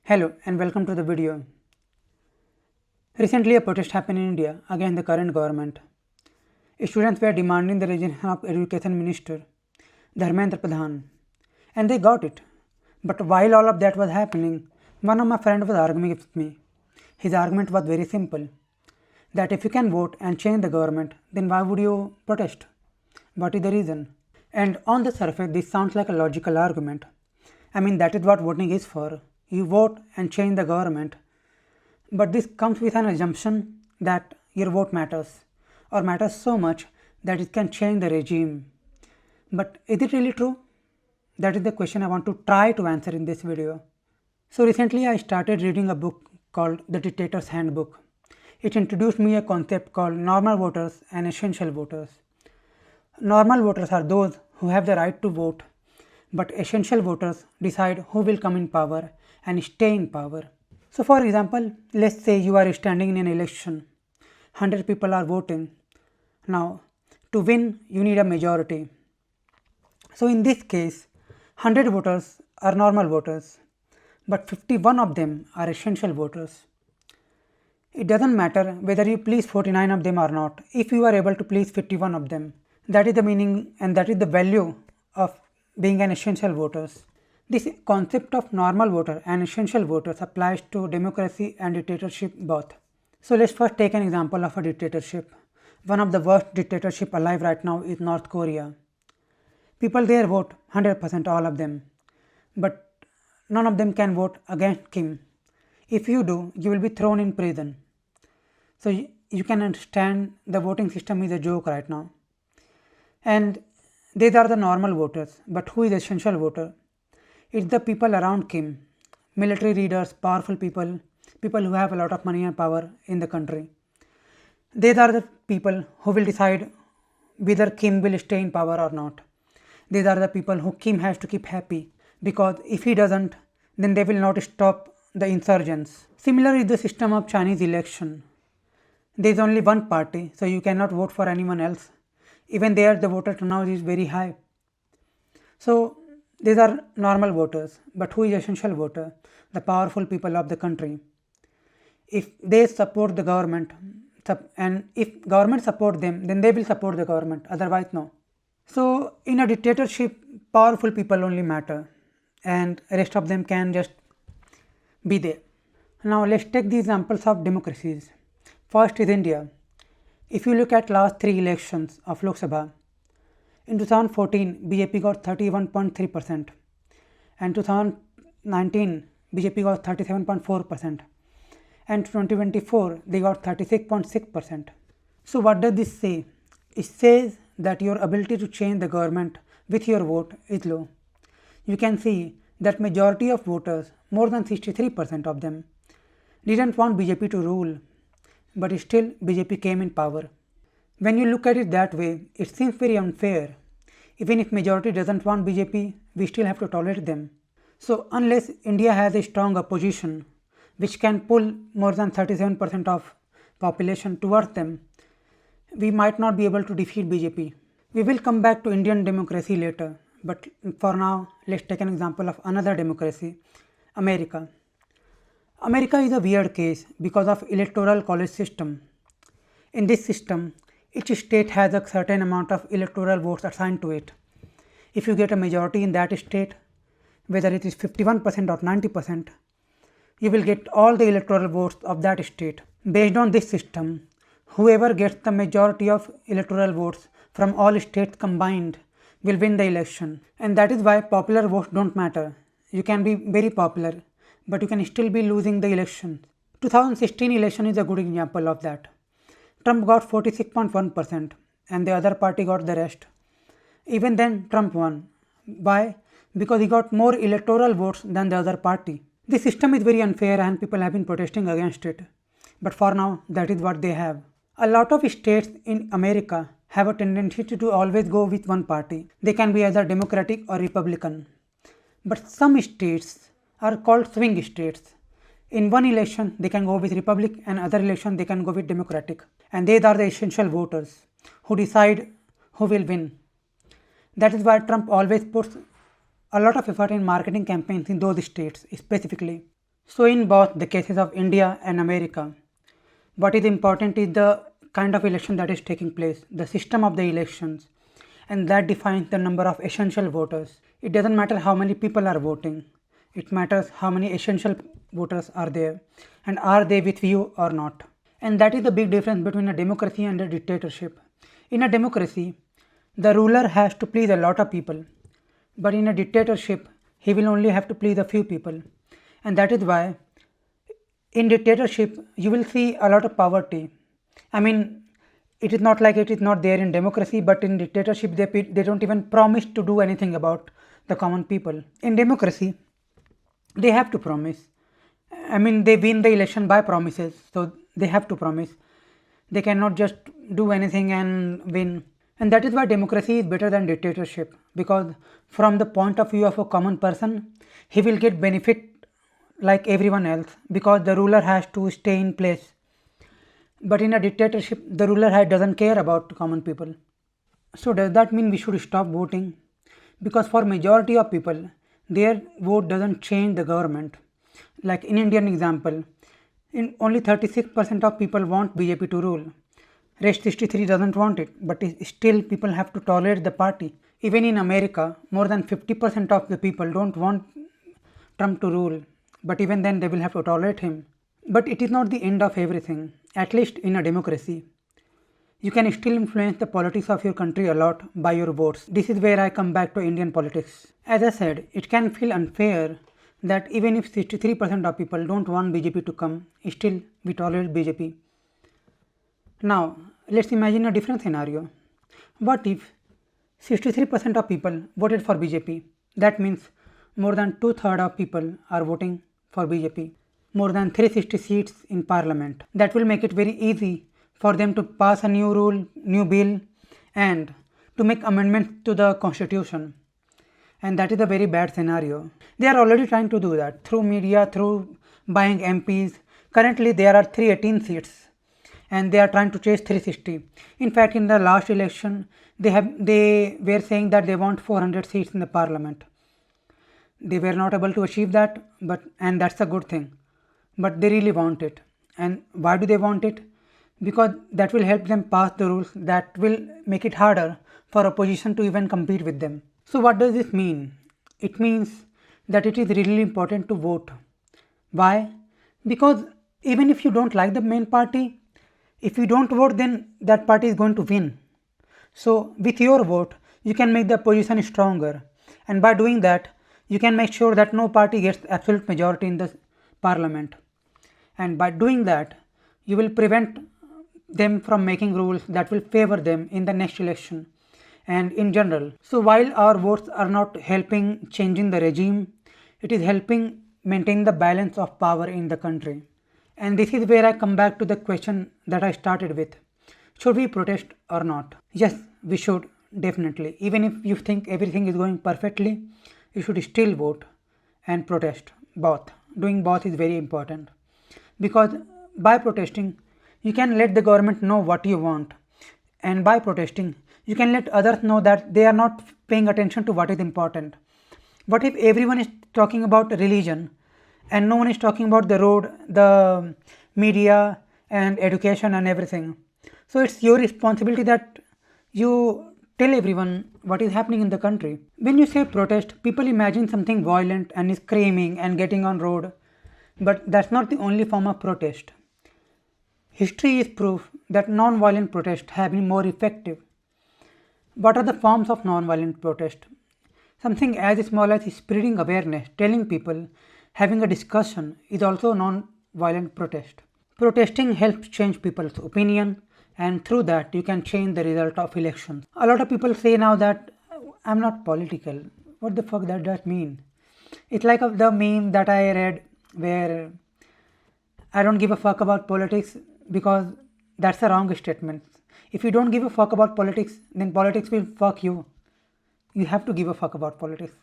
Hello and welcome to the video. Recently a protest happened in India against the current government. Students were demanding the resignation of Education Minister Dharmendra Pradhan and they got it. But while all of that was happening, one of my friends was arguing with me. His argument was very simple, that if you can vote and change the government, then why would you protest? What is the reason? And on the surface this sounds like a logical argument. I mean, that is what voting is for. You vote and change the government. But this comes with an assumption that your vote matters, or matters so much that it can change the regime. But is it really true? That is the question I want to try to answer in this video. So recently I started reading a book called The Dictator's Handbook. It introduced me a concept called normal voters and essential voters. Normal voters are those who have the right to vote, but essential voters decide who will come in power and stay in power. So for example, let's say you are standing in an election, 100 people are voting. Now to win you need a majority. So in this case 100 voters are normal voters, but 51 of them are essential voters. It doesn't matter whether you please 49 of them or not, if you are able to please 51 of them. That is the meaning and that is the value of being an essential voters. This concept of normal voter and essential voters applies to democracy and dictatorship both. So let's first take an example of a dictatorship. One of the worst dictatorship alive right now is North Korea. People there vote 100%, all of them, but none of them can vote against Kim. If you do, you will be thrown in prison. So you can understand the voting system is a joke right now. And these are the normal voters, but who is essential voter? It's the people around Kim, military leaders, powerful people, people who have a lot of money and power in the country. These are the people who will decide whether Kim will stay in power or not. These are the people who Kim has to keep happy, because if he doesn't, then they will not stop the insurgents. Similar is the system of Chinese election. There is only one party, so you cannot vote for anyone else. Even there the voter turnout is very high. So these are normal voters, but who is essential voter? The powerful people of the country. If they support the government, and if government support them, then they will support the government, otherwise no. So in a dictatorship, powerful people only matter and rest of them can just be there. Now let's take the examples of democracies. First is India. If you look at last 3 elections of Lok Sabha, in 2014 BJP got 31.3% and 2019 BJP got 37.4% and 2024 they got 36.6%. So what does this say? It says that your ability to change the government with your vote is low. You can see that majority of voters, more than 63% of them, didn't want BJP to rule, but still BJP came in power. When you look at it that way, it seems very unfair. Even if majority doesn't want BJP, we still have to tolerate them. So unless India has a strong opposition which can pull more than 37% of population towards them, we might not be able to defeat BJP. We will come back to Indian democracy later, but for now let's take an example of another democracy, America. America is a weird case because of electoral college system. In this system, each state has a certain amount of electoral votes assigned to it. If you get a majority in that state, whether it is 51% or 90%, you will get all the electoral votes of that state. Based on this system, whoever gets the majority of electoral votes from all states combined will win the election. And that is why popular votes don't matter. You can be very popular, but you can still be losing the election. 2016 election is a good example of that. Trump got 46.1% and the other party got the rest. Even then Trump won. Why? Because he got more electoral votes than the other party. This system is very unfair and people have been protesting against it. But for now, that is what they have. A lot of states in America have a tendency to always go with one party. They can be either Democratic or Republican. But some states are called swing states. In one election they can go with Republic and other election they can go with Democratic, and these are the essential voters who decide who will win. That is why Trump always puts a lot of effort in marketing campaigns in those states specifically. So in both the cases of India and America, what is important is the kind of election that is taking place, the system of the elections, and that defines the number of essential voters. It doesn't matter how many people are voting, it matters how many essential voters are there and are they with you or not. And that is the big difference between a democracy and a dictatorship. In a democracy, the ruler has to please a lot of people, but in a dictatorship, he will only have to please a few people. And that is why in dictatorship you will see a lot of poverty. I mean, it is not like it is not there in democracy, but in dictatorship they don't even promise to do anything about the common people. In democracy, they have to promise. I mean, they win the election by promises, so they have to promise. They cannot just do anything and win. And that is why democracy is better than dictatorship, because from the point of view of a common person, he will get benefit like everyone else because the ruler has to stay in place. But in a dictatorship, the ruler doesn't care about common people. So does that mean we should stop voting? Because for majority of people, their vote doesn't change the government. Like in Indian example, in only 36% of people want BJP to rule. Rest 63 doesn't want it, but still people have to tolerate the party. Even in America, more than 50% of the people don't want Trump to rule, but even then they will have to tolerate him. But it is not the end of everything, at least in a democracy. You can still influence the politics of your country a lot by your votes. This is where I come back to Indian politics. As I said, it can feel unfair that even if 63% of people don't want BJP to come, still we tolerate BJP. Now, let's imagine a different scenario. What if 63% of people voted for BJP? That means more than 2/3 of people are voting for BJP. More than 360 seats in parliament. That will make it very easy for them to pass a new rule, new bill, and to make amendments to the constitution. And that is a very bad scenario. They are already trying to do that through media, through buying MPs. Currently there are 318 seats and they are trying to chase 360. In fact, in the last election, they were saying that they want 400 seats in the parliament. They were not able to achieve that, and that's a good thing. But they really want it. And why do they want it? Because that will help them pass the rules that will make it harder for opposition to even compete with them. So what does this mean? It means that it is really important to vote. Why? Because even if you don't like the main party, if you don't vote, then that party is going to win. So with your vote, you can make the opposition stronger. And by doing that, you can make sure that no party gets absolute majority in the parliament. And by doing that, you will prevent them from making rules that will favor them in the next election and in general. So while our votes are not helping changing the regime, it is helping maintain the balance of power in the country. And this is where I come back to the question that I started with. Should we protest or not? Yes, we should, definitely. Even if you think everything is going perfectly, you should still vote and protest. Both. Doing both is very important. Because by protesting, you can let the government know what you want. And by protesting, you can let others know that they are not paying attention to what is important. What if everyone is talking about religion and no one is talking about the road, the media and education and everything? So it's your responsibility that you tell everyone what is happening in the country. When you say protest, people imagine something violent and screaming and getting on road. But that's not the only form of protest. History is proof that non-violent protests have been more effective. What are the forms of non-violent protest? Something as small as spreading awareness, telling people, having a discussion is also non-violent protest. Protesting helps change people's opinion, and through that you can change the result of elections. A lot of people say now that I'm not political. What the fuck does that mean? It's like the meme that I read where I don't give a fuck about politics, because that's a wrong statement. If you don't give a fuck about politics, then politics will fuck you. You have to give a fuck about politics.